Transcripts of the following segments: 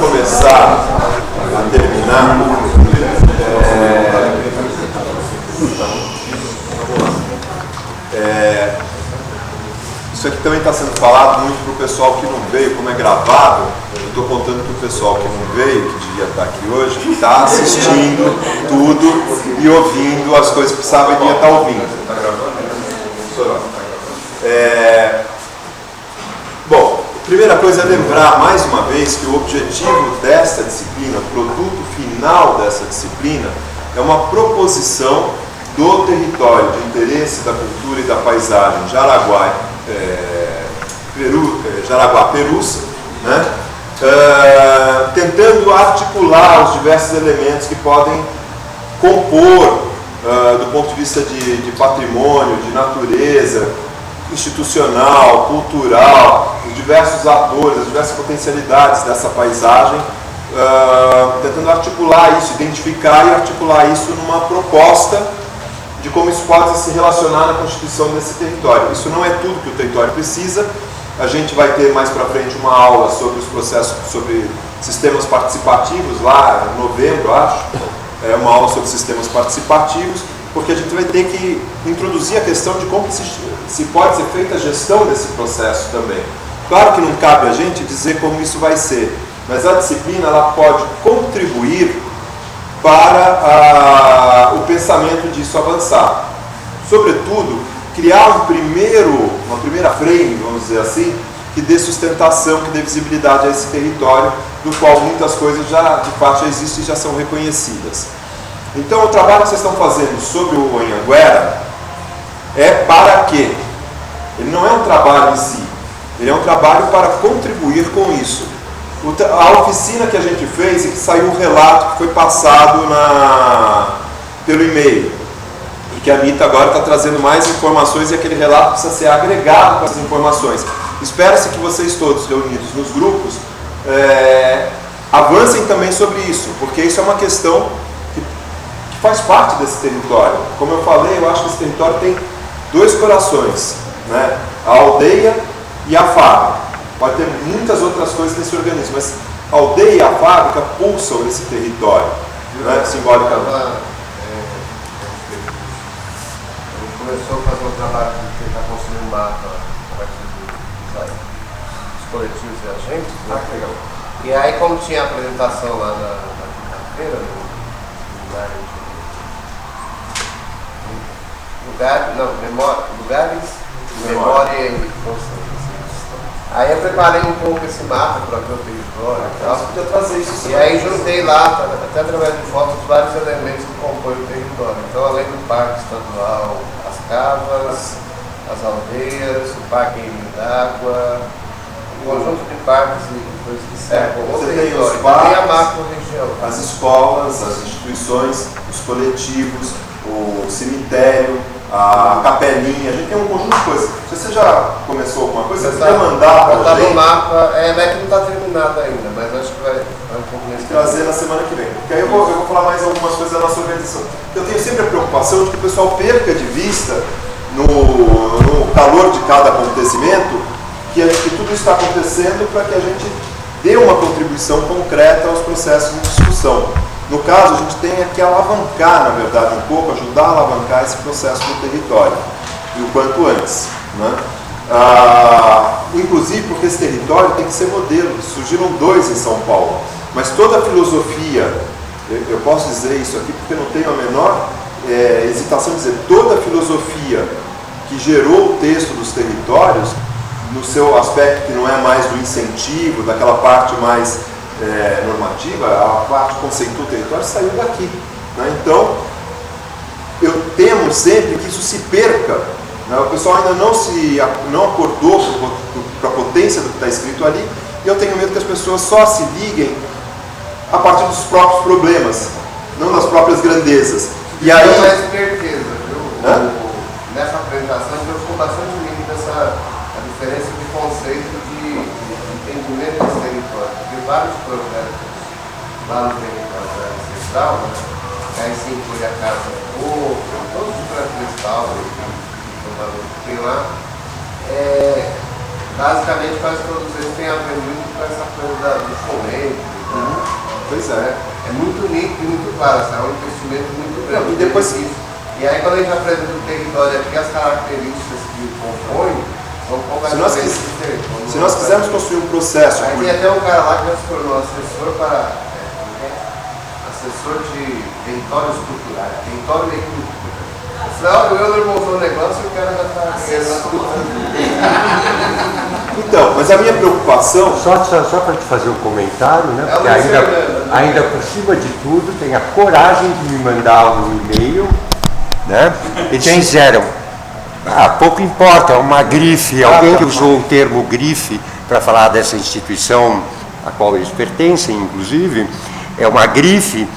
começar a terminar, isso aqui também está sendo falado muito para o pessoal que não veio, como é gravado. Eu estou contando para o pessoal que não veio, que devia estar aqui hoje, que está assistindo tudo e ouvindo as coisas que precisava e devia estar ouvindo. Bom, a primeira coisa é lembrar mais uma vez que o objetivo desta disciplina, o produto final dessa disciplina, é uma proposição do território de interesse da cultura e da paisagem Jaraguá-Perus, né? Tentando articular os diversos elementos que podem compor, do ponto de vista de patrimônio, de natureza, institucional, cultural, os diversos atores, as diversas potencialidades dessa paisagem, tentando articular isso, identificar e articular isso numa proposta de como isso pode se relacionar na constituição desse território. Isso não é tudo que o território precisa. A gente vai ter mais para frente uma aula sobre os processos, sobre sistemas participativos, lá em novembro, acho. É uma aula sobre sistemas participativos, porque a gente vai ter que introduzir a questão de como se pode ser feita a gestão desse processo também. Claro que não cabe a gente dizer como isso vai ser, mas a disciplina ela pode contribuir para o pensamento disso avançar. Sobretudo, criar uma primeira frame, vamos dizer assim, que dê sustentação, que dê visibilidade a esse território, do qual muitas coisas já, de fato, já existem e já são reconhecidas. Então, o trabalho que vocês estão fazendo sobre o Anhanguera é para quê? Ele não é um trabalho em si, ele é um trabalho para contribuir com isso. A oficina que a gente fez e que saiu o relato que foi passado pelo e-mail, e que a Anitta agora está trazendo mais informações e aquele relato precisa ser agregado com essas informações. Espera-se que vocês todos reunidos nos grupos avancem também sobre isso, porque isso é uma questão que faz parte desse território. Como eu falei, eu acho que esse território tem dois corações, né? A aldeia e a fábrica. Pode ter muitas outras coisas nesse organismo, mas a aldeia e a fábrica pulsam esse território, né, simbolicamente. A gente começou a fazer um trabalho de tentar construir um mapa a partir dos coletivos e agentes, né? Legal. E aí, como tinha a apresentação lá na quinta-feira, lugares, memória e consciência. Aí eu preparei um pouco esse mapa para ver o território e tal. Você podia trazer isso. E aí juntei lá, até através de fotos, vários elementos que compõem o território. Então, além do parque estadual, as cavas, as aldeias, o parque d'água, um conjunto de parques e coisas que cercam o território. Tem a macro-região. As escolas, as instituições, os coletivos, o cemitério, a capelinha, a gente tem um conjunto de coisas. Se você já começou alguma coisa, você vai mandar para a gente. No mapa, que não está terminado ainda, mas acho que vai um pouco nesse trazer na semana que vem. Porque aí eu vou falar mais algumas coisas da nossa organização. Eu tenho sempre a preocupação de que o pessoal perca de vista, no calor de cada acontecimento, que tudo isso está acontecendo para que a gente dê uma contribuição concreta aos processos de discussão. No caso, a gente tem que alavancar, na verdade, um pouco, ajudar a alavancar esse processo do território, e o quanto antes, né? Inclusive porque esse território tem que ser modelo. Surgiram dois em São Paulo, mas toda a filosofia, eu posso dizer isso aqui porque não tenho a menor hesitação de dizer, toda a filosofia que gerou o texto dos territórios, no seu aspecto que não é mais do incentivo, daquela parte mais normativa, a parte conceitual do território saiu daqui, né? Então, eu temo sempre que isso se perca, né? O pessoal ainda não acordou para a potência do que está escrito ali, e eu tenho medo que as pessoas só se liguem a partir dos próprios problemas, não das próprias grandezas. E aí... Não é certeza, viu? Nessa apresentação, eu ficou bastante nítida a diferença de conceito de entendimento desse território. Tem vários projetos lá no território ancestral, né? Que aí se inclui a Casa do Povo, todos os projetos cristal que tem lá. Basicamente, quase todos eles têm a ver muito com essa coisa do fomento. Pois é. É muito nítido e muito claro, assim, é um investimento muito grande. E depois E aí, quando a gente apresenta o território aqui, as características que o compõem, são completamente diferentes. Se nós quisermos construir um processo... Aí tem até um cara lá que já se tornou assessor para... assessor de territórios culturais, território e cultura. Não, eu não montou o negócio e o cara já está Então, mas a minha preocupação... Só para te fazer um comentário, né? Porque ainda por cima de tudo tem a coragem de me mandar um e-mail, né? Eles fizeram, pouco importa, é uma grife, alguém que usou o termo grife para falar dessa instituição a qual eles pertencem, inclusive, é uma grife.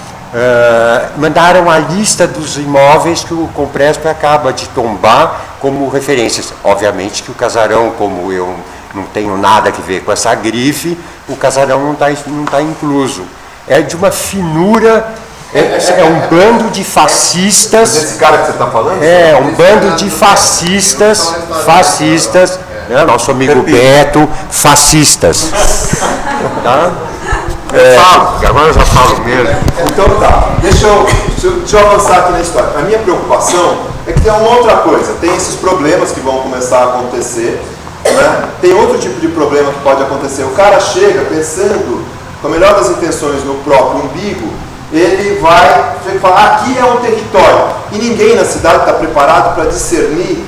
Mandaram a lista dos imóveis que o Compresp acaba de tombar como referências. Obviamente que o casarão, como eu não tenho nada a ver com essa grife, o casarão não tá incluso. É de uma finura, é um bando de fascistas. Esse cara que você está falando? É, um bando de fascistas, né? Nosso amigo Beto, fascistas. Tá? Agora eu já falo mesmo. Então tá, deixa eu avançar aqui na história. A minha preocupação é que tem uma outra coisa, tem esses problemas que vão começar a acontecer, né? Tem outro tipo de problema que pode acontecer. O cara chega pensando, com a melhor das intenções, no próprio umbigo, ele vai falar, aqui é um território, e ninguém na cidade está preparado para discernir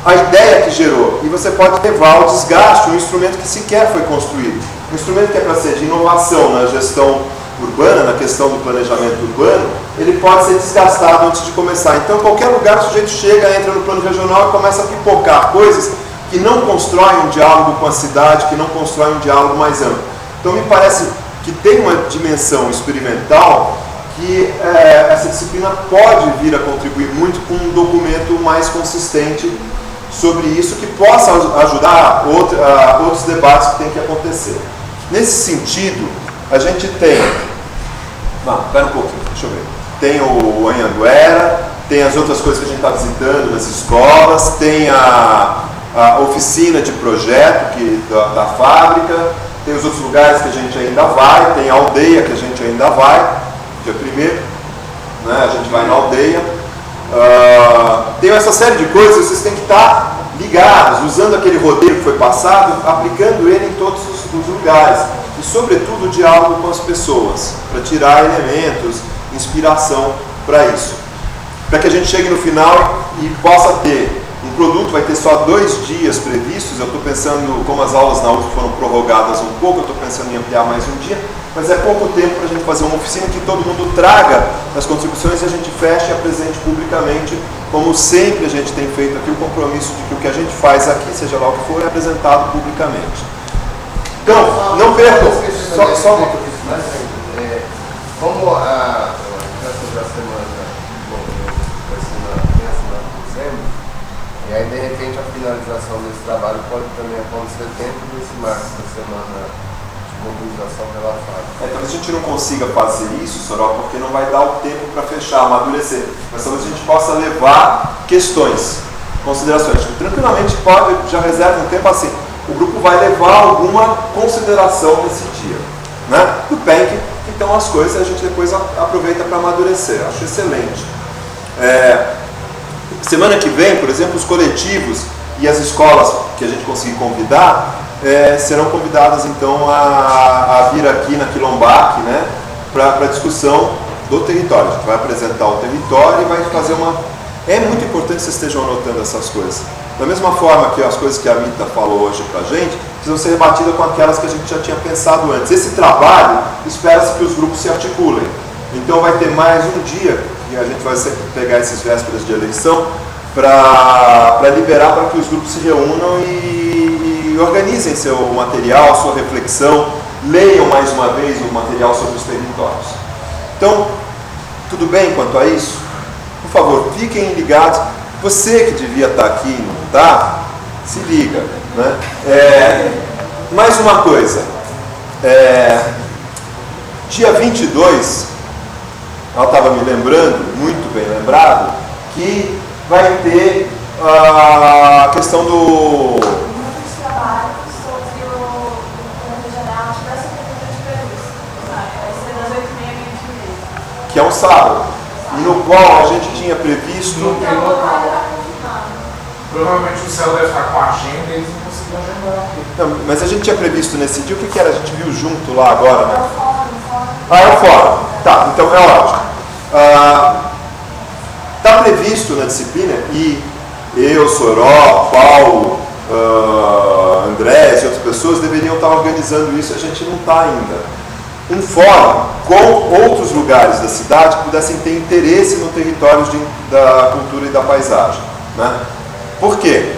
a ideia que gerou. E você pode levar ao desgaste um instrumento que sequer foi construído. Um instrumento que é para ser de inovação na gestão urbana, na questão do planejamento urbano, ele pode ser desgastado antes de começar. Então, em qualquer lugar, o sujeito chega, entra no plano regional e começa a pipocar coisas que não constroem um diálogo com a cidade, que não constroem um diálogo mais amplo. Então, me parece que tem uma dimensão experimental que essa disciplina pode vir a contribuir muito com um documento mais consistente sobre isso, que possa ajudar outros debates que têm que acontecer. Nesse sentido, a gente tem... Espera um pouquinho, deixa eu ver. Tem o Anhanguera, tem as outras coisas que a gente está visitando nas escolas, tem a oficina de projeto da fábrica, tem os outros lugares que a gente ainda vai, tem a aldeia que a gente ainda vai, dia 1º, né, a gente vai na aldeia. Tem essa série de coisas, vocês têm que estar ligados, usando aquele roteiro que foi passado, aplicando ele em todos os lugares. E, sobretudo, o diálogo com as pessoas, para tirar elementos, inspiração para isso. Para que a gente chegue no final e possa ter um produto, vai ter só 2 dias previstos. Eu estou pensando, como as aulas na UFSC foram prorrogadas um pouco, eu estou pensando em ampliar mais um dia, mas é pouco tempo para a gente fazer uma oficina que todo mundo traga as contribuições e a gente feche e apresente publicamente, como sempre a gente tem feito aqui, o compromisso de que o que a gente faz aqui, seja lá o que for, é apresentado publicamente. Então, não percam, só uma coisa. Como a semana, vai ser em dezembro, e aí de repente a finalização desse trabalho pode também acontecer dentro desse marco da semana de mobilização pela fábrica. Talvez a gente não consiga fazer isso, Sorol, porque não vai dar o tempo para fechar, amadurecer. Mas talvez a gente possa levar questões, considerações. Tranquilamente pode, já reserva um tempo assim. O grupo vai levar alguma consideração nesse dia, né? Do PENC, então as coisas a gente depois aproveita para amadurecer. Acho excelente. Semana que vem, por exemplo, os coletivos e as escolas que a gente conseguir convidar serão convidadas então a vir aqui na Quilombac, né, para discussão do território. A gente vai apresentar o território e vai fazer uma... É muito importante que vocês estejam anotando essas coisas. Da mesma forma que as coisas que a Mita falou hoje para a gente, precisam ser rebatidas com aquelas que a gente já tinha pensado antes. Esse trabalho, espera-se que os grupos se articulem. Então vai ter mais um dia, e a gente vai pegar essas vésperas de eleição, para liberar para que os grupos se reúnam e organizem seu material, sua reflexão, leiam mais uma vez o material sobre os territórios. Então, tudo bem quanto a isso? Por favor, fiquem ligados. Você que devia estar aqui e não está, se liga, né? Mais uma coisa. Dia 22, ela estava me lembrando, muito bem lembrado, que vai ter a questão do que é um sábado, e no qual a gente tinha previsto... Provavelmente o céu deve estar com a agenda e eles não conseguiram agendar. Não, mas a gente tinha previsto nesse dia, o que era? A gente viu junto lá agora, né? É o fórum. Tá, então é ótimo. Está previsto na disciplina, e eu, Soró, Paulo, Andrés e outras pessoas deveriam estar organizando isso, a gente não está ainda. Um fórum com outros lugares da cidade que pudessem ter interesse no território da cultura e da paisagem, né? Por quê?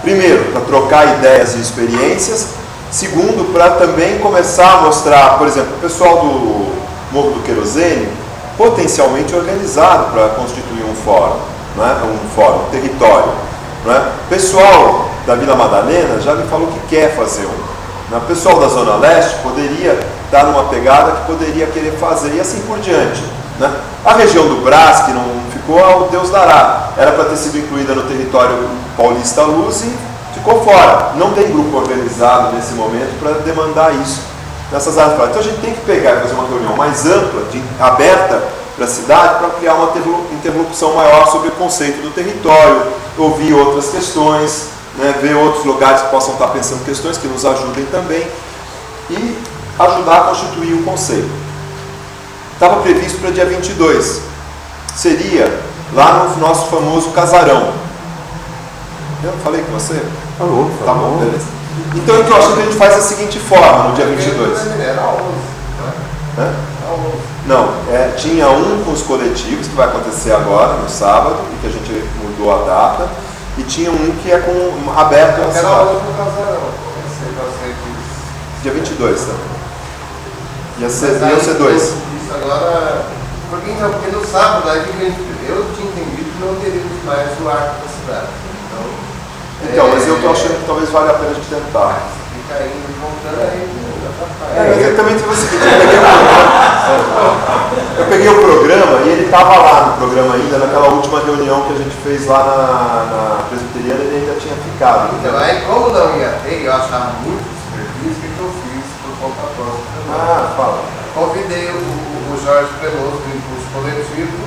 Primeiro, para trocar ideias e experiências. Segundo, para também começar a mostrar, por exemplo, o pessoal do Morro do Querosene, potencialmente organizado para constituir um fórum, né? Um território. Né? O pessoal da Vila Madalena já me falou que quer fazer um. Né? O pessoal da Zona Leste poderia dar numa pegada que poderia querer fazer, e assim por diante. Né? A região do Brás, que não ficou, ao Deus dará. Era para ter sido incluída no território paulista Luz e ficou fora. Não tem grupo organizado nesse momento para demandar isso nessas áreas. Então a gente tem que pegar e fazer uma reunião mais ampla, aberta para a cidade, para criar uma interlocução maior sobre o conceito do território, ouvir outras questões, né, ver outros lugares que possam estar pensando questões que nos ajudem também e ajudar a constituir o conceito. Estava previsto para dia 22. Seria lá no nosso famoso casarão. Eu falei com você? Falou. Tá bom, beleza. Então, eu acho que a gente faz da seguinte forma no dia 22. Não, tinha um com os coletivos, que vai acontecer agora, no sábado, e que a gente mudou a data, e tinha um que é aberto ao sábado. Dia 22, tá? Ia ser 2. Agora, porque no sábado, eu tinha entendido que não teríamos mais o arco da cidade. Então, mas eu estou achando que talvez valha a pena a gente tentar. Fica indo, voltando aí. Mas eu também tive o seguinte, eu peguei o programa e ele estava lá no programa ainda, naquela última reunião que a gente fez lá na Presbiteriana, ele ainda tinha ficado. Então, aí como não ia ter, eu achava muito desperdício, o que eu fiz por conta própria? Fala. Convidei o Jorge Peloso do Impulso Coletivo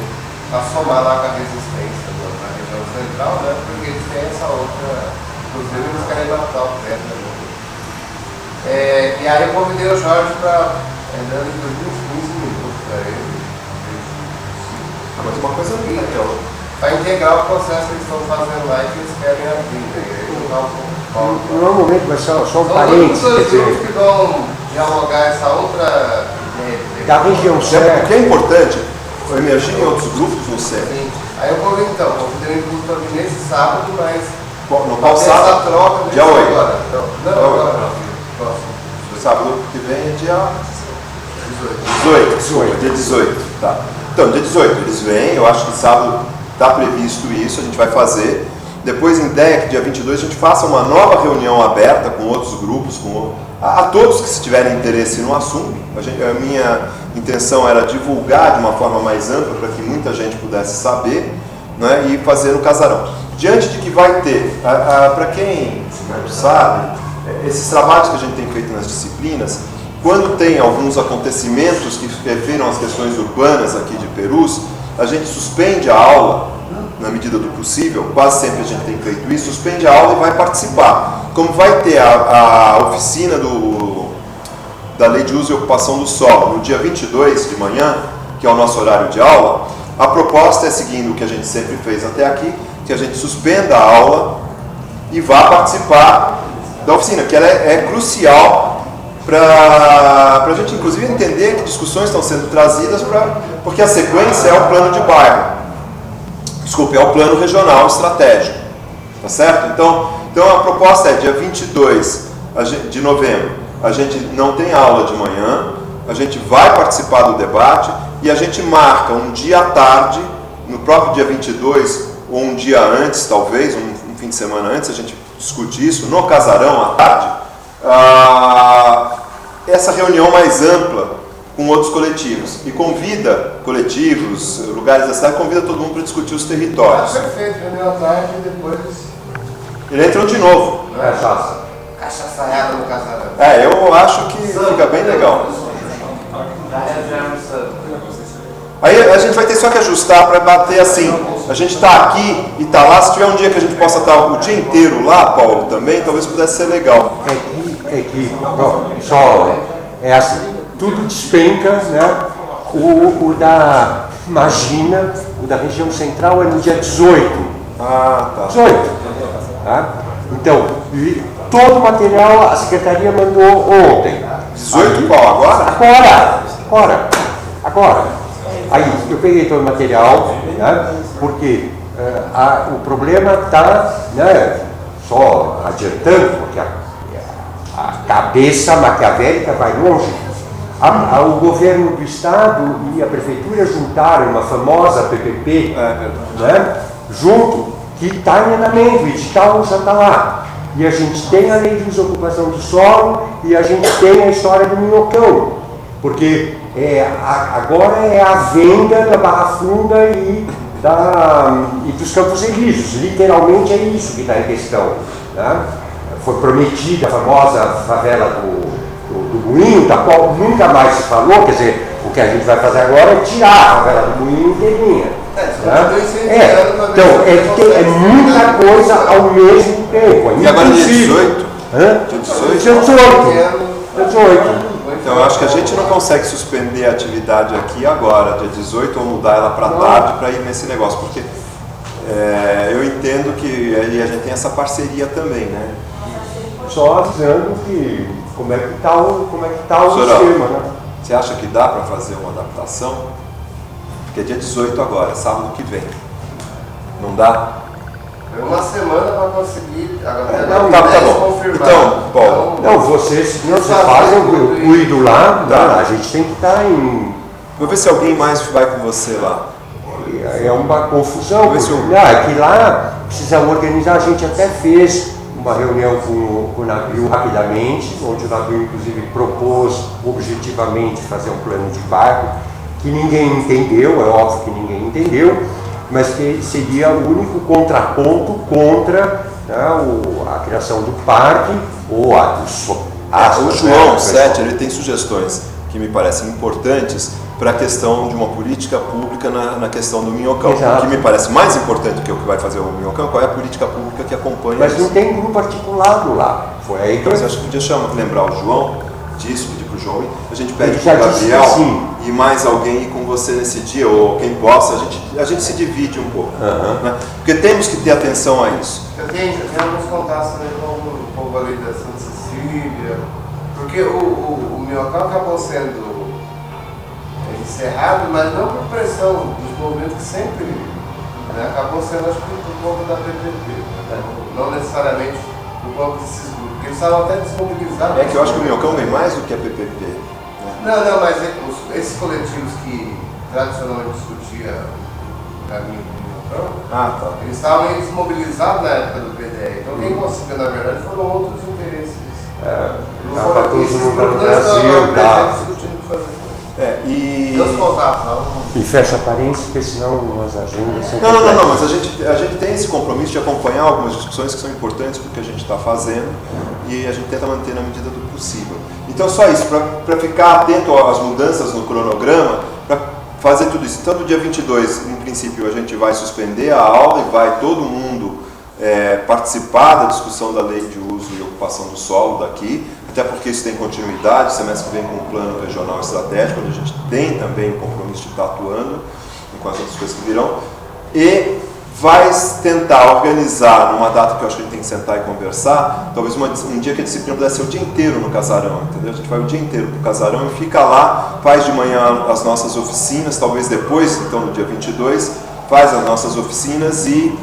a somar lá com a resistência na região central, né? Porque eles têm essa outra, inclusive eles querem Natal perto, né? E aí eu convidei o Jorge para dando uns 15 minutos para ele. Mas uma coisa linda, para integrar o processo que eles estão fazendo lá e que eles querem abrir. Normalmente, mas só um parênteses. São os grupos que vão dialogar essa outra da região certa. O que é importante, emergir em outros grupos no centro. Sim. Aí eu convidei o grupo para vir nesse sábado, mas no qual sábado? Essa troca dia 8. Agora. Não, agora não. Próximo. Sábado que vem é dia 18. Dia 18. Tá. Então, dia 18 eles vêm, eu acho que sábado está previsto isso, a gente vai fazer. Depois, em ideia que dia 22 a gente faça uma nova reunião aberta com outros grupos, a todos que se tiverem interesse no assunto. A minha intenção era divulgar de uma forma mais ampla para que muita gente pudesse saber, né, e fazer no casarão. Diante de que vai ter, para quem não sabe, esses trabalhos que a gente tem feito nas disciplinas, quando tem alguns acontecimentos que referam às questões urbanas aqui de Perus, a gente suspende a aula, na medida do possível, quase sempre a gente tem feito isso, suspende a aula e vai participar. Como vai ter a oficina da Lei de Uso e Ocupação do Solo no dia 22 de manhã, que é o nosso horário de aula, a proposta é seguindo o que a gente sempre fez até aqui, que a gente suspenda a aula e vá participar da oficina, que ela é crucial para a gente, inclusive, entender que discussões estão sendo trazidas, porque a sequência é o plano de bairro. Desculpe, é o plano regional estratégico. Tá certo? Então a proposta é dia 22 de novembro. A gente não tem aula de manhã, a gente vai participar do debate e a gente marca um dia à tarde, no próprio dia 22, ou um dia antes, talvez, um fim de semana antes, a gente discute isso, no casarão à tarde, essa reunião mais ampla com outros coletivos. E convida coletivos, lugares da cidade, convida todo mundo para discutir os territórios. Perfeito, reunião à tarde e depois... Ele entra de novo. Cachaçaiada no casarão. Eu acho que fica bem legal. Aí só que ajustar para bater assim. A gente está aqui e está lá. Se tiver um dia que a gente possa estar o dia inteiro lá, Paulo, também, talvez pudesse ser legal. É assim, tudo despenca, né? O da Magina, o da região central é no dia 18. Ah, tá. 18. Tá? Então, todo o material a secretaria mandou ontem. 18 qual? Agora. Aí eu peguei todo o material, né? Porque o problema está, né? Só adiantando, porque a cabeça maquiavélica vai longe. O governo do estado e a prefeitura juntaram uma famosa PPP, né? Junto, que está em andamento, o edital já está lá. E a gente tem a lei de desocupação do solo e a gente tem a história do minhocão. Porque agora é a venda da Barra Funda e dos Campos Elíseos. Literalmente é isso que está em questão. Né? Foi prometida a famosa favela do Moinho, da qual nunca mais se falou. Quer dizer, o que a gente vai fazer agora é tirar a favela do Moinho inteirinha. Então, é muita coisa ao mesmo tempo. E agora dia 18? Dia 18. Então, eu acho que a gente não consegue suspender a atividade aqui agora, dia 18, ou mudar ela para tarde para ir nesse negócio, porque eu entendo que a gente tem essa parceria também, né? Só avisando que como é que está o sistema, né? Você acha que dá para fazer uma adaptação? Porque é dia 18 agora, sábado que vem. Não dá? É uma semana para conseguir. Agora tá bom. Confirmar. Então, Paulo. Não, vocês fazem, eu cuido lá, a gente tem que estar em. Vou ver se alguém mais vai com você lá. É uma confusão. É que lá precisa organizar, a gente até fez uma reunião com o navio rapidamente, onde o navio inclusive propôs objetivamente fazer um plano de barco, que ninguém entendeu, é óbvio que ninguém entendeu, mas que seria o único contraponto contra, né, a criação do parque ou o João Sete, ele tem sugestões que me parecem importantes para a questão de uma política pública na questão do minhocão. Exato. O que me parece mais importante do que o que vai fazer o minhocão, qual é a política pública que acompanha Mas isso. não tem grupo articulado lá. Foi aí que Então, você acha que podia lembrar o João disso, pedir para o João ir? A gente pede Ele para já o disse Gabriel que sim. e mais alguém ir com você nesse dia, ou quem possa, a gente se divide um pouco. Né? Porque temos que ter atenção a isso. Eu tenho alguns contatos também com o povo ali da Santa Cecília, porque o minhocão acabou sendo encerrado, mas não por pressão dos movimentos que sempre, né, acabou sendo, acho que, do povo da PPP, né? Não necessariamente do povo desses grupos, porque eles estavam até desmobilizados. É que eu acho que o minhocão vem mais do que a PPP. Né? Não, mas esses coletivos que tradicionalmente discutiam o caminho do minhocão, eles estavam desmobilizados na época do PDE, então quem conseguiu, na verdade, foram outros interesses. Não foram todos no Brasil, discutindo o que fazer. E fecha a parênteses, porque senão as agendas são. Não, mas a gente tem esse compromisso de acompanhar algumas discussões que são importantes para o que a gente está fazendo e a gente tenta manter na medida do possível. Então, só isso, para ficar atento às mudanças no cronograma, para fazer tudo isso. Então, no dia 22, em princípio, a gente vai suspender a aula e vai todo mundo participar da discussão da lei de uso e ocupação do solo daqui, até porque isso tem continuidade, semestre que vem com o plano regional estratégico, onde a gente tem também o compromisso de estar atuando com as outras coisas que virão, e vai tentar organizar numa data que eu acho que a gente tem que sentar e conversar, talvez um dia que a disciplina pudesse ser o dia inteiro no casarão, entendeu? A gente vai o dia inteiro para o casarão e fica lá, faz de manhã as nossas oficinas, talvez depois, então no dia 22, faz as nossas oficinas e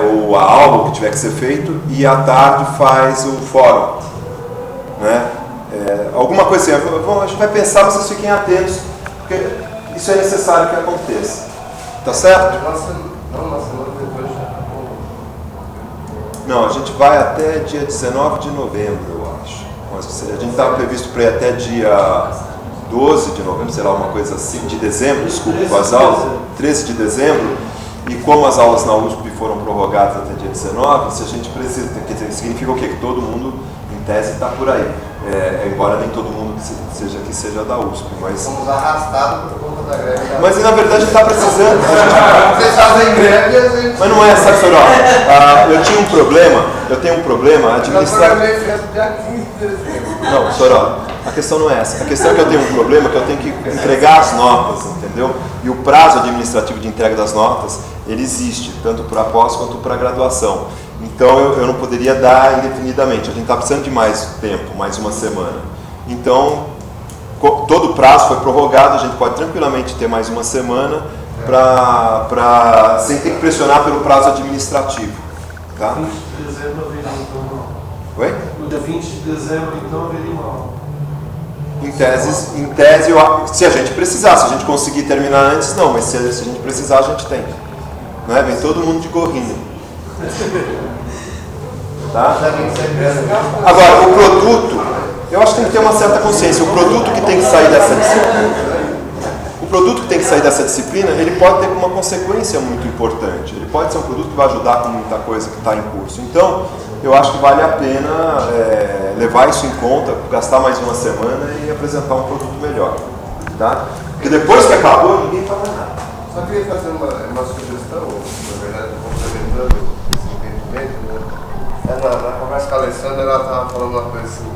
ou a aula, o que tiver que ser feito, e à tarde faz o fórum. Né? Alguma coisa assim, a gente vai pensar, vocês fiquem atentos, porque isso é necessário que aconteça. Tá certo? Não, a gente vai até dia 19 de novembro, eu acho. A gente estava previsto para ir até dia 12 de novembro, sei lá, uma coisa assim, de dezembro, desculpa, com as aulas, 13 de dezembro, e como as aulas na USP foram prorrogadas até dia 19, se a gente precisa, quer dizer, significa o quê? Que todo mundo, em tese, está por aí. embora nem todo mundo que seja da USP, mas... Fomos arrastados por conta da greve. Mas na verdade a gente está precisando... Vocês fazem greve e a gente... Mas não é, sabe, Soró? Eu tenho um problema administrativo... dia 15 de dezembro. Não, Soró, a questão não é essa. A questão é que eu tenho um problema, que eu tenho que entregar as notas, entendeu? E o prazo administrativo de entrega das notas, ele existe, tanto para pós quanto para graduação. Então eu não poderia dar indefinidamente. A gente está precisando de mais tempo, mais uma semana. Então, todo o prazo foi prorrogado, a gente pode tranquilamente ter mais uma semana sem ter que pressionar pelo prazo administrativo. Tá? 20 de dezembro haveria então não. Oi? No dia 20 de dezembro então haveria não. Em tese, se a gente precisar, se a gente conseguir terminar antes, não, mas se a gente precisar, a gente tem. Não é? Vem todo mundo de gorrinho. Tá? Agora, o produto, eu acho que tem que ter uma certa consciência. O produto que tem que sair dessa disciplina, ele pode ter uma consequência muito importante. Ele pode ser um produto que vai ajudar com muita coisa que está em curso. Então, eu acho que vale a pena levar isso em conta, gastar mais uma semana e apresentar um produto melhor. Tá? Porque depois que acabou, ninguém fala nada. Só queria fazer uma sugestão, na verdade, complementando esse entendimento. Né? Na conversa com a Alessandra, ela estava falando uma coisa assim,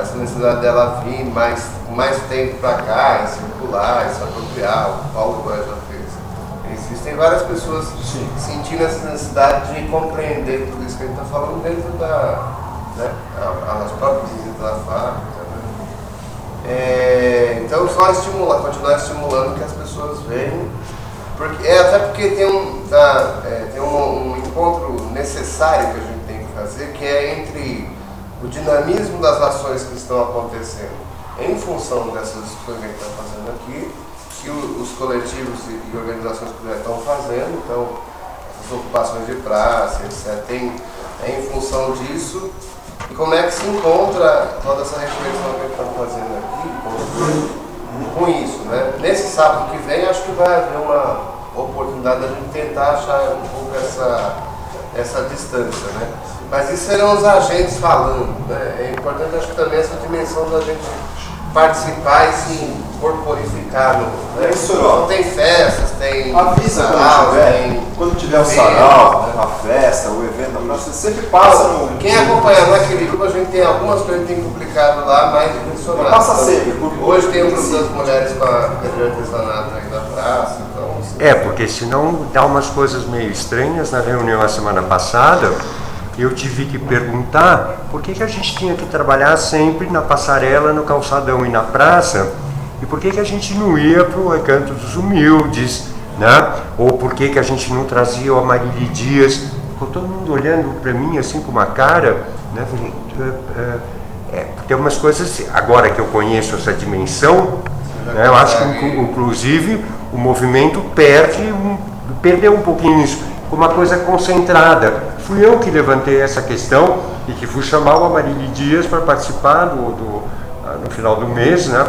essa necessidade dela vir com mais tempo para cá, e circular, e se apropriar, o Paulo Góes já fez. Existem várias pessoas sentindo essa necessidade de compreender tudo isso que a gente está falando dentro as próprias visitas da fábrica. Né? Então, só continuar estimulando que as pessoas venham, até porque tem um encontro necessário que a gente tem que fazer, que é entre o dinamismo das ações que estão acontecendo em função dessas discussões que a gente está fazendo aqui, que os coletivos e organizações que já estão fazendo, então, as ocupações de praça, etc., em função disso, e como é que se encontra toda essa reflexão que a gente está fazendo aqui com isso, né? Nesse sábado que vem, acho que vai haver uma oportunidade de a gente tentar achar um pouco essa distância, né? Mas isso serão os agentes falando, né? É importante, acho que também essa dimensão da gente participar e se corporificar. Né? Então, tem festas, tem avisa sarau, quando tiver o sarau, a festa, o evento, você sempre passa no... Quem acompanha naquele grupo, a gente tem algumas coisas que tem publicado lá, mais direcionadas. Passa sempre. Hoje tem o grupo das mulheres com a de artesanato aí da praça. Então, porque senão dá umas coisas meio estranhas. Na reunião a semana passada, eu tive que perguntar por que a gente tinha que trabalhar sempre na passarela, no calçadão e na praça, e por que a gente não ia para o Recanto dos Humildes, né? Ou por que a gente não trazia o Amarília Dias. Ficou todo mundo olhando para mim assim com uma cara, né? Tem umas coisas, agora que eu conheço essa dimensão, né? Eu acho que inclusive o movimento perdeu um pouquinho isso, com uma coisa concentrada. Fui eu que levantei essa questão e que fui chamar o Amarília Dias para participar no final do mês, né?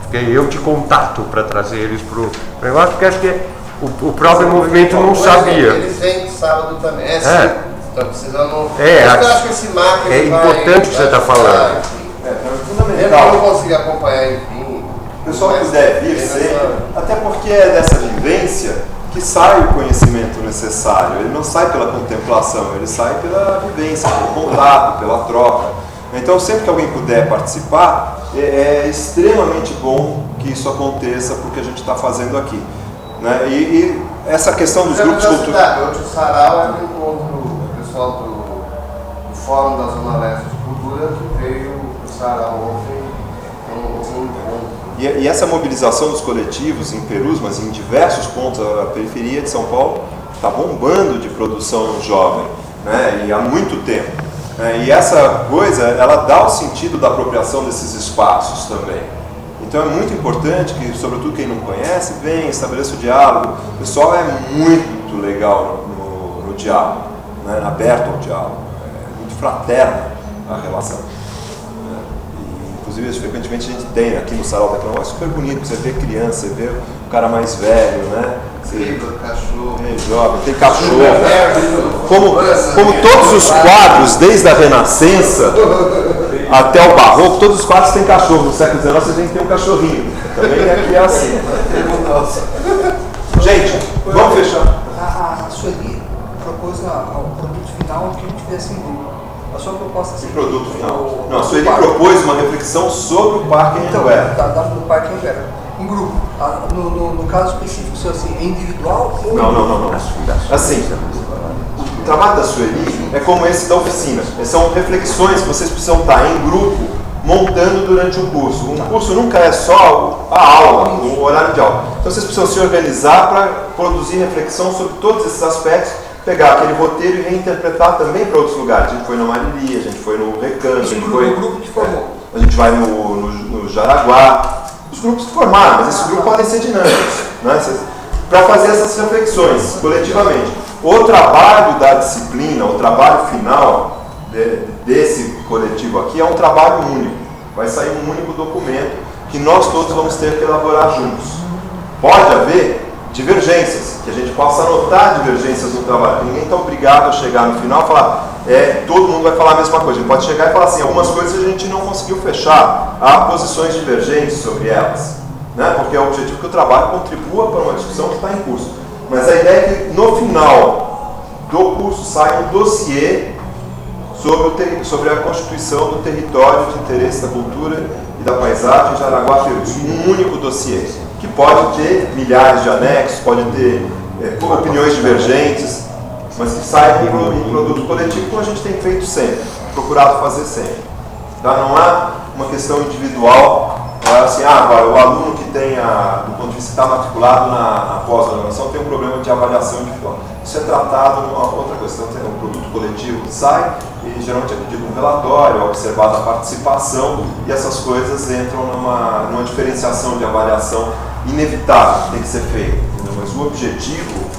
Fiquei eu de contato para trazer eles para o negócio, porque acho que o próprio movimento não sabia. Eles vêm sábado também. Estão precisando. Eu acho que esse marketing é importante o que você está falando. É fundamental. Eu não consigo acompanhar, enfim. O pessoal puder vir sempre, até porque é dessa vivência que sai o conhecimento necessário. Ele não sai pela contemplação, ele sai pela vivência, pelo contato, pela troca. Então, sempre que alguém puder participar, é extremamente bom que isso aconteça, porque a gente está fazendo aqui. Né? E essa questão dos grupos culturais... Hoje o sarau é um encontro do pessoal do Fórum da Zona Leste de Cultura, que veio o sarau ontem, um encontro. E essa mobilização dos coletivos em Perus, mas em diversos pontos da periferia de São Paulo, está bombando de produção jovem, né? E há muito tempo. E essa coisa, ela dá o sentido da apropriação desses espaços também. Então é muito importante que, sobretudo quem não conhece, venha, estabeleça o diálogo. O pessoal é muito legal no diálogo, né? Aberto ao diálogo. É muito fraterna a relação. inclusive frequentemente a gente tem aqui no Sarau da Canoa, é super bonito, você vê criança, você vê o cara mais velho, né? Cachorro. Jovem, tem cachorro. Como todos os quadros, desde a Renascença até o Barroco, todos os quadros têm cachorro. No século XIX você tem que ter um cachorrinho. Também aqui é assim. Gente, vamos fechar. A Sueli propôs ao produto final que a gente tivesse em grupo. A sua proposta Que produto final? Não, a Sueli propôs uma reflexão sobre o Parque Anhanguera. Do Parque Anhanguera. Em grupo. No caso específico, se assim, é individual ou... Não. Assim, o trabalho da Sueli é como esse da oficina. São reflexões que vocês precisam estar em grupo montando durante o curso. Um curso nunca é só a aula, o horário de aula. Então vocês precisam se organizar para produzir reflexão sobre todos esses aspectos, pegar aquele roteiro e reinterpretar também para outros lugares. A gente foi no Marili, a gente foi no Recanto, a gente foi no grupo que formou. A gente vai no Jaraguá. Os grupos que formaram, mas esses grupos podem ser dinâmicos, né? Para fazer essas reflexões coletivamente. O trabalho da disciplina, o trabalho final desse coletivo aqui é um trabalho único. Vai sair um único documento que nós todos vamos ter que elaborar juntos. Pode haver divergências, que a gente possa anotar divergências no trabalho. Ninguém está obrigado a chegar no final e falar, todo mundo vai falar a mesma coisa. A gente pode chegar e falar assim, algumas coisas a gente não conseguiu fechar, há posições divergentes sobre elas, né? Porque é o objetivo que o trabalho contribua para uma discussão que está em curso. Mas a ideia é que no final do curso saia um dossiê sobre a constituição do território de interesse da cultura e da paisagem de Araguá-Perus. Um único dossiê, que pode ter milhares de anexos, pode ter opiniões divergentes, mas que saia em produto coletivo, como a gente tem feito sempre, procurado fazer sempre. Tá? Não há uma questão individual, assim, agora o aluno que tem, do ponto de vista está matriculado na pós-graduação, tem um problema de avaliação individual. Isso é tratado numa outra questão, tem um produto coletivo que sai e geralmente é pedido um relatório, é observada a participação e essas coisas entram numa diferenciação de avaliação inevitável que tem que ser feita. Mas o objetivo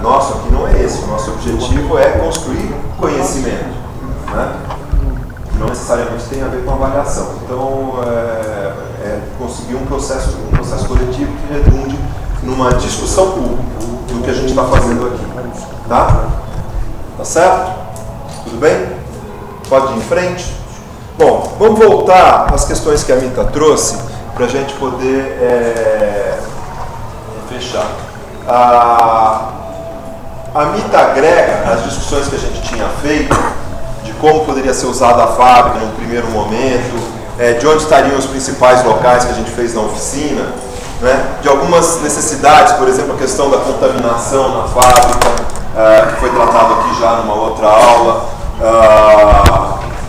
nosso aqui não é esse. O nosso objetivo é construir conhecimento, né? Não necessariamente tem a ver com avaliação. Então, conseguir um processo coletivo que redunde numa discussão pública do que a gente está fazendo aqui. Tá? Tá certo? Tudo bem? Pode ir em frente? Bom, vamos voltar às questões que a Mita trouxe para a gente poder fechar. A Mita agrega as discussões que a gente tinha feito de como poderia ser usada a fábrica num primeiro momento, de onde estariam os principais locais que a gente fez na oficina, né? De algumas necessidades, por exemplo, a questão da contaminação na fábrica, que foi tratado aqui já numa outra aula,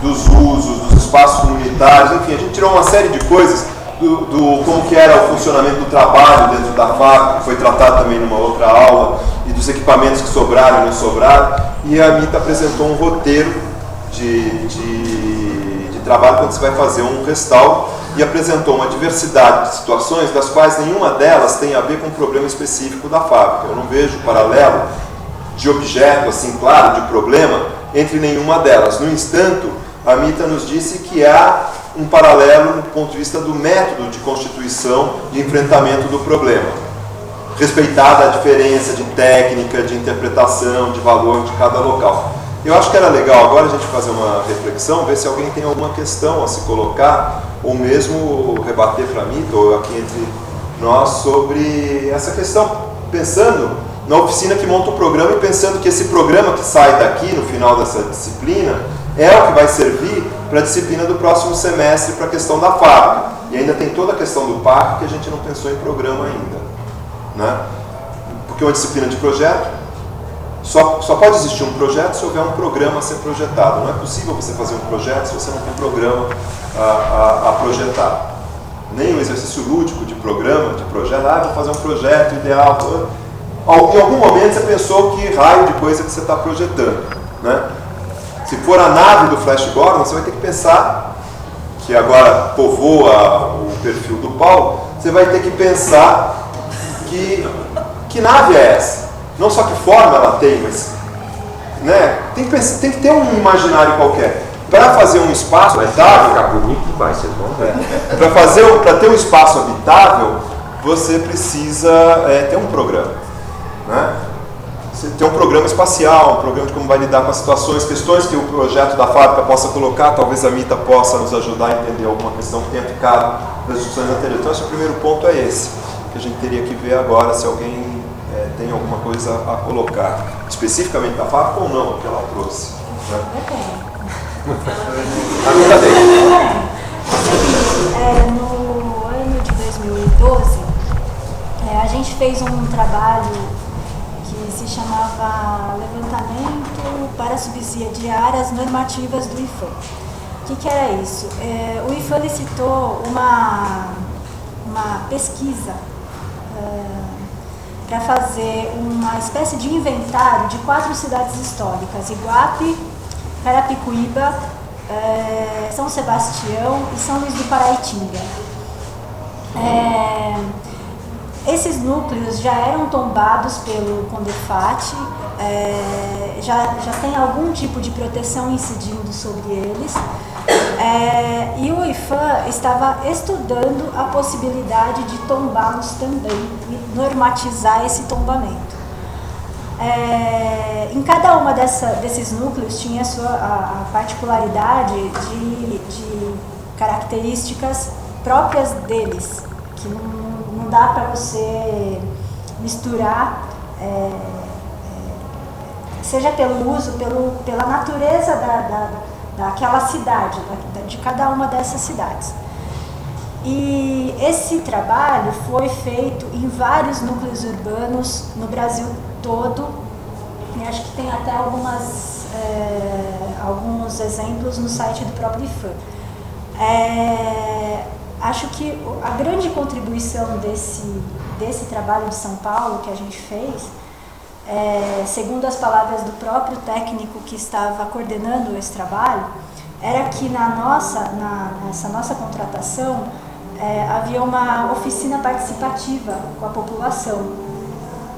dos usos, dos espaços comunitários, enfim, a gente tirou uma série de coisas do como que era o funcionamento do trabalho dentro da fábrica, que foi tratado também numa outra aula, e dos equipamentos que sobraram e não sobraram, e a Mita apresentou um roteiro de trabalho quando você vai fazer um restauro, e apresentou uma diversidade de situações, das quais nenhuma delas tem a ver com um problema específico da fábrica. Eu não vejo paralelo de objeto, assim, claro, de problema, entre nenhuma delas. No entanto, a Mita nos disse que há um paralelo do ponto de vista do método de constituição de enfrentamento do problema, respeitada a diferença de técnica, de interpretação, de valor de cada local. Eu acho que era legal agora a gente fazer uma reflexão, ver se alguém tem alguma questão a se colocar, ou mesmo rebater para a Mita, ou aqui entre nós, sobre essa questão, pensando na oficina que monta o programa e pensando que esse programa que sai daqui no final dessa disciplina é o que vai servir para a disciplina do próximo semestre, para a questão da fábrica. E ainda tem toda a questão do parque que a gente não pensou em programa ainda, né? Porque uma disciplina de projeto, só pode existir um projeto se houver um programa a ser projetado. Não é possível você fazer um projeto se você não tem programa a projetar. Nem um exercício lúdico de programa, de projeto, vou fazer um projeto ideal. Em algum momento você pensou que raio de coisa que você está projetando, né? Se for a nave do Flash Gordon, você vai ter que pensar, que agora povoa o perfil do Paulo, você vai ter que pensar que nave é essa? Não só que forma ela tem, mas, né, tem que ter um imaginário qualquer. Para fazer um espaço Vai habitável, ficar bonito, vai, vocês vão ver. para ter um espaço habitável, você precisa ter um programa, né? Você tem um programa espacial, um programa de como vai lidar com as situações, questões que o projeto da fábrica possa colocar, talvez a Mita possa nos ajudar a entender alguma questão que tenha ficado das discussões anteriores. Então, esse é o primeiro ponto, é esse, que a gente teria que ver agora se alguém tem alguma coisa a colocar, especificamente da fábrica ou não, que ela trouxe. Né? A Mita tem. No ano de 2012, a gente fez um trabalho que se chamava Levantamento para Subsidiar as Normativas do IFAM. O que era isso? O IFAM licitou uma pesquisa para fazer uma espécie de inventário de 4 cidades históricas: Iguape, Carapicuíba, São Sebastião e São Luís do Paraitinga. Esses núcleos já eram tombados pelo CONDEFAT, já tem algum tipo de proteção incidindo sobre eles, e o IFAM estava estudando a possibilidade de tombá-los também e normatizar esse tombamento. Em cada uma desses núcleos tinha a particularidade de características próprias deles, que não dá para você misturar, seja pelo uso, pela natureza daquela cidade, de cada uma dessas cidades. E esse trabalho foi feito em vários núcleos urbanos no Brasil todo, e acho que tem até alguns exemplos no site do próprio IFAM. Acho que a grande contribuição desse trabalho de São Paulo que a gente fez, segundo as palavras do próprio técnico que estava coordenando esse trabalho, era que nessa nossa contratação havia uma oficina participativa com a população.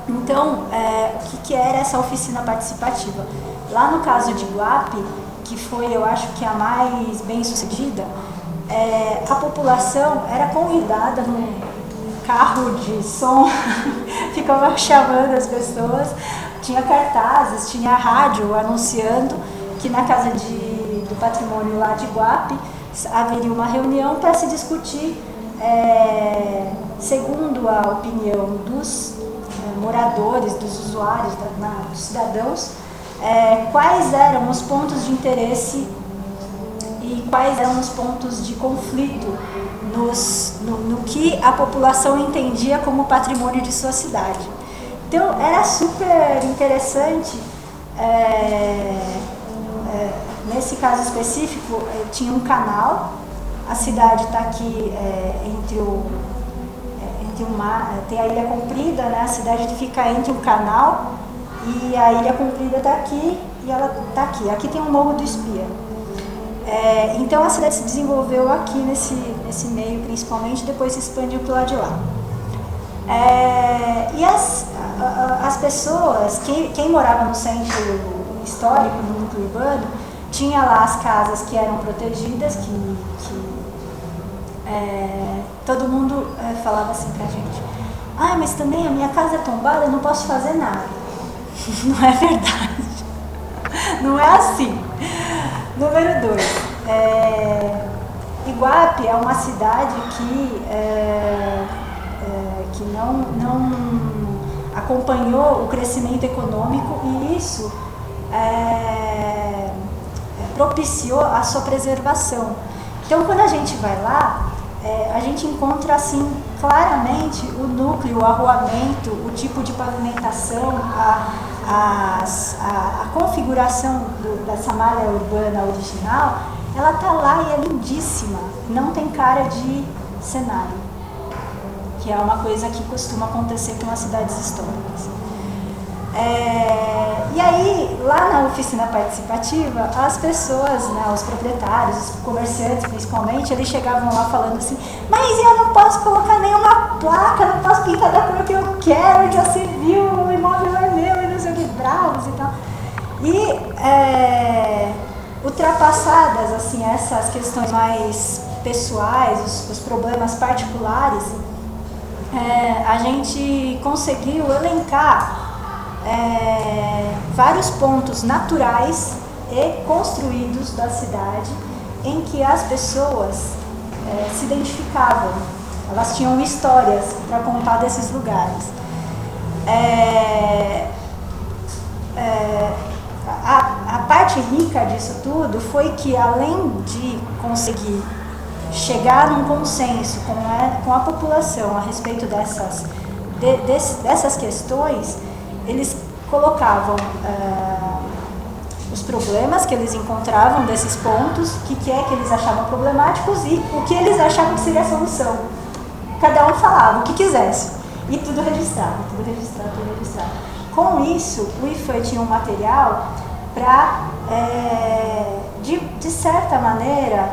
Então, o que era essa oficina participativa? Lá no caso de Iguape, que foi, eu acho que a mais bem sucedida, a população era convidada num carro de som, ficava chamando as pessoas, tinha cartazes, tinha rádio anunciando que na Casa do Patrimônio lá de Iguape haveria uma reunião para se discutir, segundo a opinião dos moradores, dos usuários, dos cidadãos, quais eram os pontos de interesse e quais eram os pontos de conflito no que a população entendia como patrimônio de sua cidade. Então, era super interessante. Nesse caso específico, tinha um canal, a cidade está aqui entre o mar, tem a Ilha Comprida, né? A cidade fica entre o canal e a Ilha Comprida está aqui e ela está aqui. Aqui tem o Morro do Espia. Então a cidade se desenvolveu aqui nesse meio, principalmente, depois se expandiu para o lado de lá. E as pessoas, quem morava no centro histórico, no núcleo urbano, tinha lá as casas que eram protegidas, que todo mundo falava assim pra gente: mas também a minha casa é tombada, eu não posso fazer nada. Não é verdade. Não é assim. Número 2. Iguape é uma cidade que não acompanhou o crescimento econômico, e isso propiciou a sua preservação. Então, quando a gente vai lá, a gente encontra assim claramente o núcleo, o arruamento, o tipo de pavimentação, a configuração dessa malha urbana original. Ela está lá e é lindíssima, não tem cara de cenário, que é uma coisa que costuma acontecer com as cidades históricas. E aí, lá na oficina participativa, as pessoas, né, os proprietários, os comerciantes principalmente, eles chegavam lá falando assim: mas eu não posso colocar nenhuma placa, não posso pintar da cor que eu quero, já se viu, o imóvel é meu, e não sei o que, bravos e tal. E ultrapassadas assim, essas questões mais pessoais, os problemas particulares, a gente conseguiu elencar vários pontos naturais e construídos da cidade em que as pessoas se identificavam, elas tinham histórias para contar desses lugares. A parte rica disso tudo foi que, além de conseguir chegar num consenso com a população a respeito dessas questões, eles colocavam os problemas que eles encontravam desses pontos, o que é que eles achavam problemáticos e o que eles achavam que seria a solução. Cada um falava o que quisesse e tudo registrado. Com isso, o IFAM tinha um material para, de certa maneira,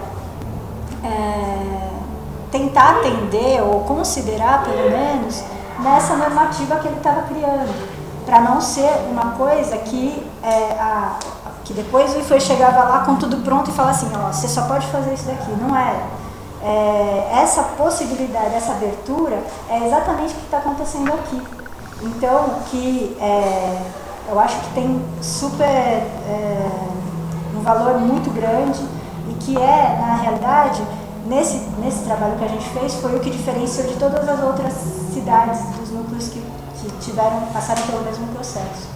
tentar atender ou considerar, pelo menos, nessa normativa que ele estava criando, para não ser uma coisa que depois o IFAM chegava lá com tudo pronto e falava assim, você só pode fazer isso daqui. Não era. Essa possibilidade, essa abertura é exatamente o que está acontecendo aqui. Então, eu acho que tem um valor muito grande e que na realidade, nesse trabalho que a gente fez, foi o que diferenciou de todas as outras cidades, dos núcleos que passaram pelo mesmo processo.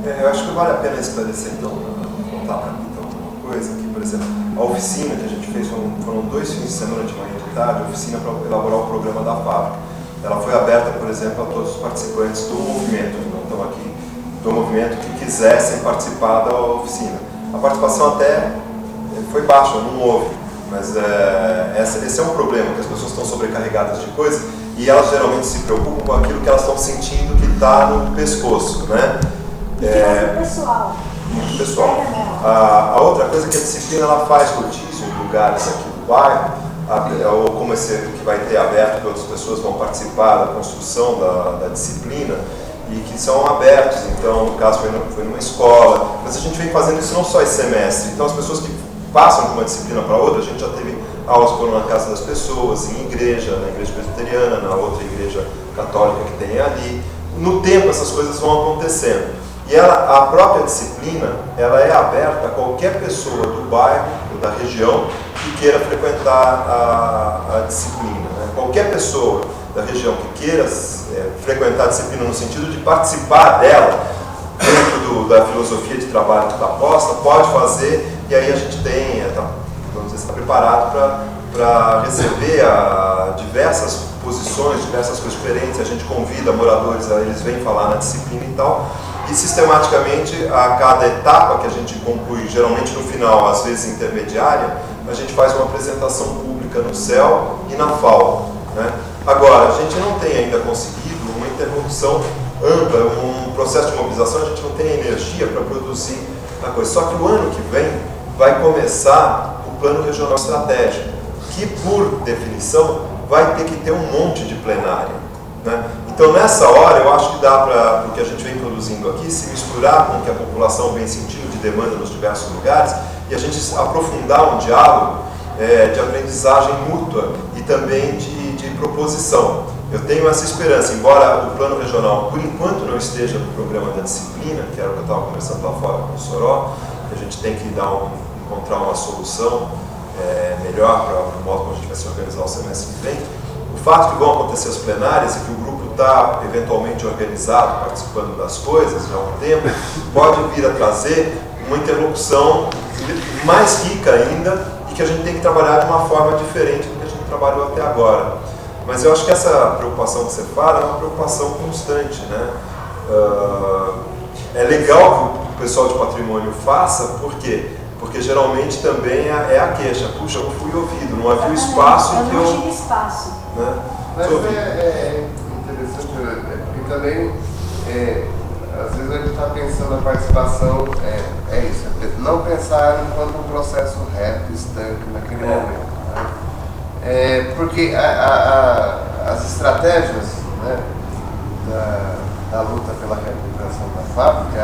Eu acho que vale a pena esclarecer, então, contar para mim uma coisa, que, por exemplo, a oficina que a gente fez, foram 2 fins de semana de manhã e de tarde, a oficina para elaborar o programa da fábrica. Ela foi aberta, por exemplo, a todos os participantes do movimento, que não estão aqui, do movimento que quisessem participar da oficina. A participação até foi baixa, não houve, mas esse é um problema, que as pessoas estão sobrecarregadas de coisas e elas geralmente se preocupam com aquilo que elas estão sentindo que está no pescoço, né? Pessoal. Muito pessoal. A outra coisa que a disciplina ela faz rodízio em lugares aqui do bairro, ou como esse que vai ter aberto, que outras pessoas vão participar da construção da disciplina, e que são abertos. Então, no caso, foi numa escola, mas a gente vem fazendo isso não só esse semestre. Então, as pessoas que passam de uma disciplina para outra, a gente já teve aulas que foram na casa das pessoas, em igreja, na igreja presbiteriana, na outra igreja católica que tem ali. No tempo, essas coisas vão acontecendo. E a própria disciplina, ela é aberta a qualquer pessoa do bairro ou da região que queira frequentar a disciplina, né? Qualquer pessoa da região que queira frequentar a disciplina no sentido de participar dela, dentro da filosofia de trabalho que está posta, pode fazer, e aí a gente tem, vamos dizer, está preparado para receber diversas posições, diversas coisas diferentes. A gente convida moradores, eles vêm falar na disciplina e tal. E sistematicamente, a cada etapa que a gente conclui, geralmente no final, às vezes intermediária, a gente faz uma apresentação pública no CEL e na FAO, né? Agora, a gente não tem ainda conseguido uma interrupção ampla, um processo de mobilização, a gente não tem energia para produzir a coisa. Só que o ano que vem vai começar o Plano Regional Estratégico, que por definição vai ter que ter um monte de plenária, né? Então, nessa hora, eu acho que dá para, o que a gente vem produzindo aqui, se misturar com o que a população vem sentindo de demanda nos diversos lugares e a gente aprofundar um diálogo de aprendizagem mútua e também de proposição. Eu tenho essa esperança, embora o plano regional, por enquanto, não esteja no programa da disciplina, que era o que eu estava conversando lá fora com o Soró, que a gente tem que encontrar uma solução melhor para o modo como a gente vai se organizar o semestre que vem. O fato que vão acontecer as plenárias e que o grupo está eventualmente organizado, participando das coisas já há um tempo, pode vir a trazer uma interlocução mais rica ainda e que a gente tem que trabalhar de uma forma diferente do que a gente trabalhou até agora. Mas eu acho que essa preocupação que você fala é uma preocupação constante, né? É legal que o pessoal de patrimônio faça, por quê? Porque geralmente também é a queixa. Puxa, eu não fui ouvido, não havia espaço em que eu... não tive espaço. Né? Mas é interessante, porque também, às vezes a gente está pensando a participação, isso, não pensar enquanto um processo reto, estanque naquele momento. Né? Porque as estratégias, né, da luta pela recuperação da fábrica,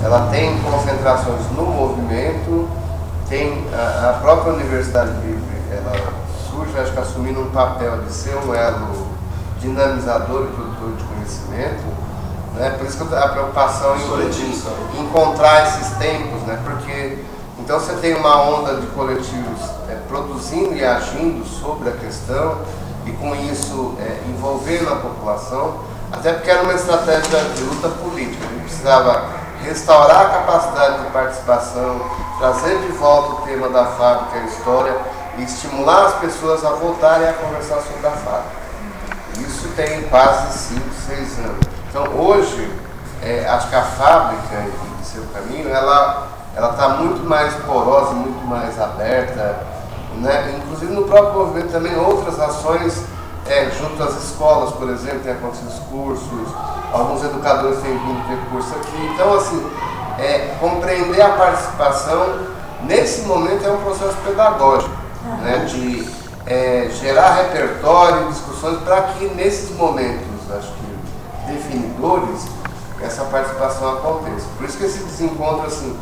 ela tem concentrações no movimento, tem a própria Universidade Livre, ela surge, acho que assumindo um papel de ser um elo dinamizador e produtor de conhecimento, né? Por isso que a preocupação em encontrar esses tempos, né? Porque então você tem uma onda de coletivos produzindo e agindo sobre a questão e com isso envolvendo a população, até porque era uma estratégia de luta política, a gente precisava restaurar a capacidade de participação, trazer de volta o tema da fábrica e a história e estimular as pessoas a voltarem a conversar sobre a fábrica. Isso tem quase 5, 6 anos. Então hoje, acho que a fábrica e seu caminho, ela está muito mais porosa, muito mais aberta, né? Inclusive no próprio movimento também outras ações junto às escolas, por exemplo, tem acontecido cursos, alguns educadores têm vindo ter curso aqui. Então, assim, compreender a participação nesse momento é um processo pedagógico, né? De gerar repertório, discussões para que nesses momentos, acho que definidores, essa participação aconteça. Por isso que esse desencontro, assim,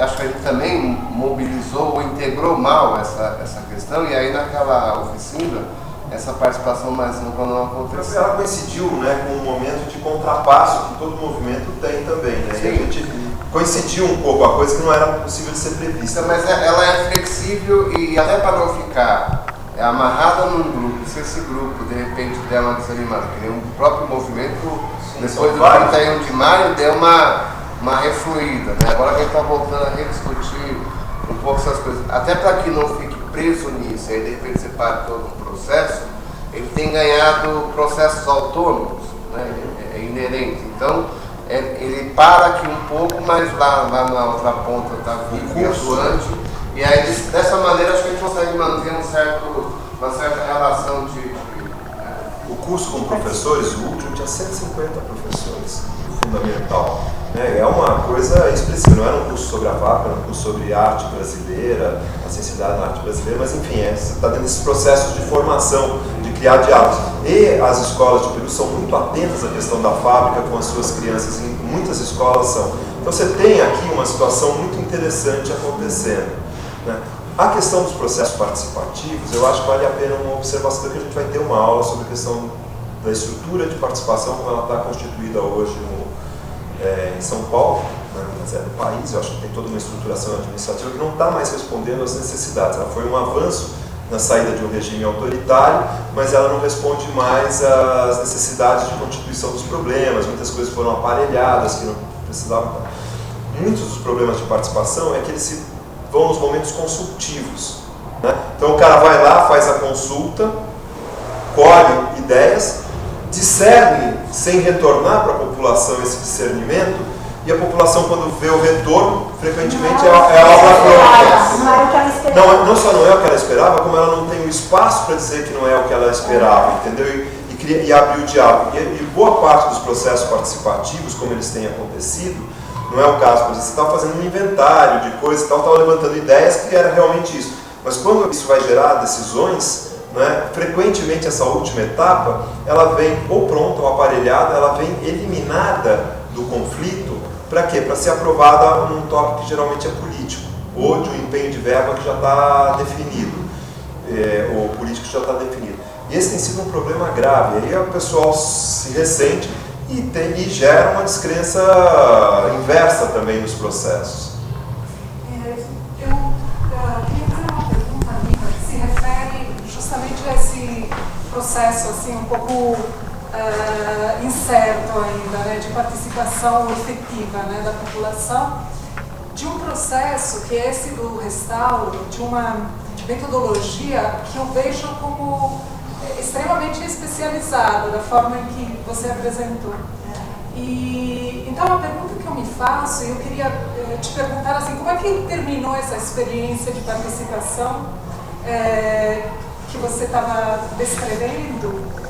acho que a gente também mobilizou ou integrou mal essa questão, e aí naquela oficina, essa participação mais ampla não aconteceu. Ela coincidiu, né, com um momento de contrapasso que todo movimento tem também, né? E a gente coincidiu um pouco, a coisa que não era possível de ser prevista. Mas ela é flexível e até para não ficar amarrada num grupo, se esse grupo de repente der uma desanimada, que nem o próprio movimento, depois do 31 de maio, deu uma refluída, né? Agora a gente está voltando a rediscutir um pouco essas coisas, até para que não fique preso nisso, aí de repente você para todo um processo, ele tem ganhado processos autônomos, né? É inerente. Então, ele para aqui um pouco, mas lá na outra ponta está vivo e atuante, e aí dessa maneira acho que a gente consegue manter uma certa relação de O curso com professores, o último, tinha 150 professores, fundamental. É uma coisa expressiva, não era um curso sobre a fábrica, era um curso sobre arte brasileira, a sensibilidade na arte brasileira, mas enfim, você está dentro desses processos de formação, de criar diálogos. E as escolas de Peru são muito atentas à questão da fábrica com as suas crianças, e muitas escolas são. Então você tem aqui uma situação muito interessante acontecendo, né? A questão dos processos participativos, eu acho que vale a pena uma observação, que a gente vai ter uma aula sobre a questão da estrutura de participação, como ela está constituída hoje em São Paulo, mas do país. Eu acho que tem toda uma estruturação administrativa que não está mais respondendo às necessidades. Ela foi um avanço na saída de um regime autoritário, mas ela não responde mais às necessidades de constituição dos problemas. Muitas coisas foram aparelhadas que não precisavam. Muitos dos problemas de participação é que eles vão nos momentos consultivos, né? Então o cara vai lá, faz a consulta, colhe ideias, discerne sem retornar para a população esse discernimento, e a população, quando vê o retorno, frequentemente é a obra pronta. Não só não é o que ela esperava, como ela não tem o espaço para dizer que não é o que ela esperava, entendeu? E abrir o diálogo. E boa parte dos processos participativos, como eles têm acontecido, não é o caso, por exemplo, você estava fazendo um inventário de coisas e tal, estava levantando ideias que era realmente isso. Mas quando isso vai gerar decisões, né, frequentemente essa última etapa, ela vem ou pronta ou aparelhada, ela vem eliminada do conflito. Para quê? Para ser aprovada num tópico que geralmente é político, ou de um empenho de verba que já está definido, ou político que já está definido. E esse tem sido um problema grave. Aí o pessoal se ressente e gera uma descrença inversa também nos processos. Eu queria fazer uma pergunta, Anitta, que se refere justamente a esse processo assim, um pouco incerto ainda, né, de participação efetiva, né, da população, de um processo que é esse do restauro, de uma metodologia que eu vejo como extremamente especializada, da forma em que você apresentou. E então a pergunta que eu me faço, e eu queria te perguntar assim, como é que terminou essa experiência de participação que você estava descrevendo?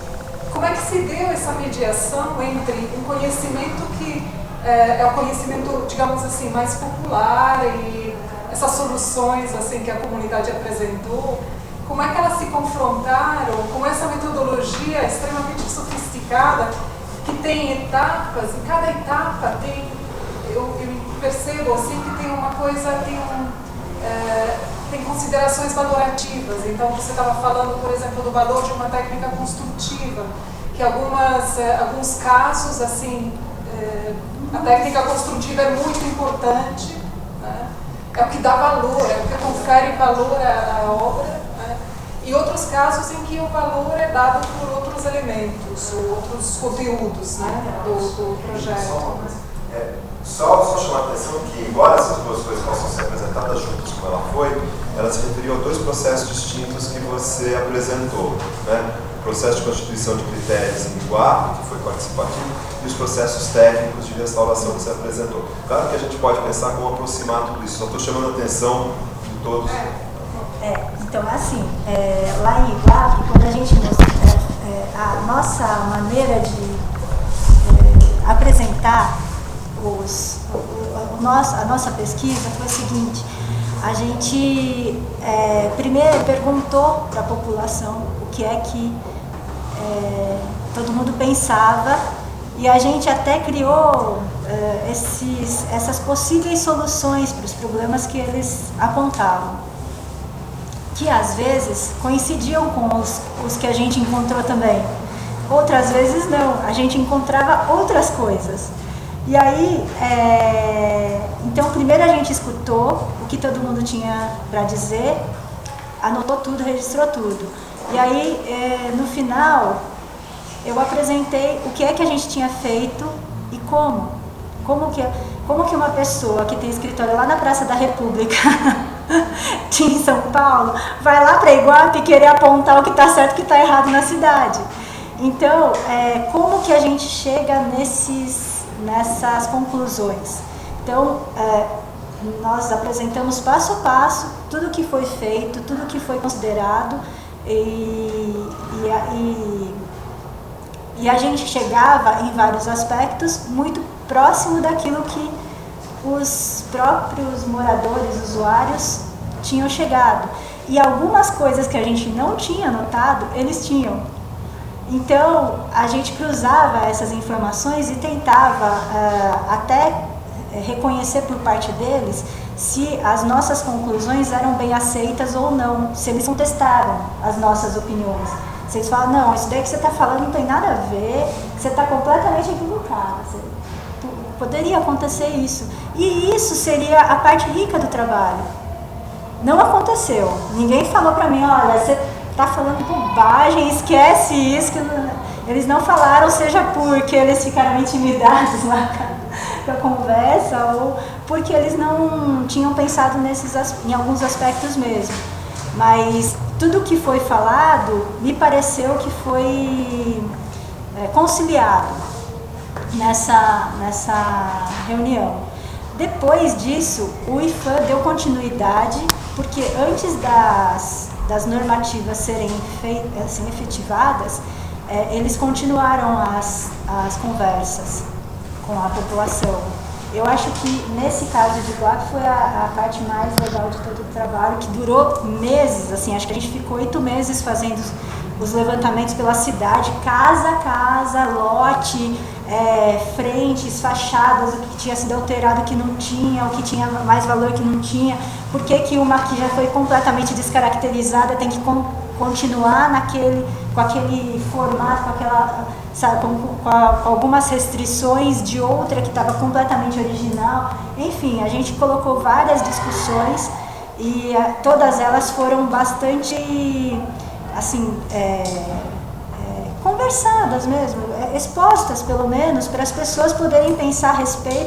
Como é que se deu essa mediação entre um conhecimento que é o conhecimento, digamos assim, mais popular e essas soluções assim que a comunidade apresentou? Como é que elas se confrontaram com essa metodologia extremamente sofisticada, que tem etapas, e cada etapa tem eu percebo assim que tem uma coisa, tem considerações valorativas. Então você estava falando, por exemplo, do valor de uma técnica construtiva, que alguns casos assim a técnica construtiva é muito importante, né? É o que dá valor, é o que confere valor à obra, né? E outros casos em que o valor é dado por outros elementos, outros conteúdos, né, do projeto. Só chamar a atenção que, embora essas duas coisas possam ser apresentadas juntas como ela foi, ela se referiu a dois processos distintos que você apresentou, né? O processo de constituição de critérios em Iguape, que foi participativo, e os processos técnicos de restauração que você apresentou. Claro que a gente pode pensar como aproximar tudo isso, só estou chamando a atenção de todos. Então, assim, lá em Iguape, quando a gente mostrou a nossa maneira de apresentar a nossa pesquisa foi a seguinte: a gente primeiro perguntou para a população o que é que todo mundo pensava, e a gente até criou essas possíveis soluções para os problemas que eles apontavam, que às vezes coincidiam com os que a gente encontrou também. Outras vezes não, a gente encontrava outras coisas. E aí, então primeiro a gente escutou o que todo mundo tinha para dizer, anotou tudo, registrou tudo. E aí, no final, eu apresentei o que é que a gente tinha feito e como que uma pessoa que tem escritório lá na Praça da República, em São Paulo, vai lá para Iguape e querer apontar o que está certo e o que está errado na cidade. Então, como que a gente chega nessas conclusões? Então, nós apresentamos passo a passo tudo que foi feito, tudo que foi considerado, e a gente chegava em vários aspectos muito próximo daquilo que os próprios moradores, usuários, tinham chegado. E algumas coisas que a gente não tinha notado, eles tinham. Então, a gente cruzava essas informações e tentava até reconhecer por parte deles se as nossas conclusões eram bem aceitas ou não, se eles contestaram as nossas opiniões. Se eles falam, não, isso daí que você está falando não tem nada a ver, você está completamente equivocado, poderia acontecer isso. E isso seria a parte rica do trabalho. Não aconteceu. Ninguém falou para mim, olha, você está falando bobagem, esquece isso. Eles não falaram, seja porque eles ficaram intimidados lá com a conversa, ou porque eles não tinham pensado em alguns aspectos mesmo. Mas tudo que foi falado, me pareceu que foi conciliado nessa reunião. Depois disso, o IFAM deu continuidade, porque antes das normativas serem efetivadas, eles continuaram as conversas com a população. Eu acho que nesse caso de Iguape foi a parte mais legal de todo o trabalho, que durou meses, assim, acho que a gente ficou 8 meses fazendo os levantamentos pela cidade, casa a casa, lote, frentes, fachadas, o que tinha sido alterado, o que não tinha, o que tinha mais valor, o que não tinha, por que uma que já foi completamente descaracterizada tem que continuar com aquele formato, com algumas restrições de outra que estava completamente original. Enfim, a gente colocou várias discussões e todas elas foram bastante, assim, conversadas mesmo, expostas pelo menos, para as pessoas poderem pensar a respeito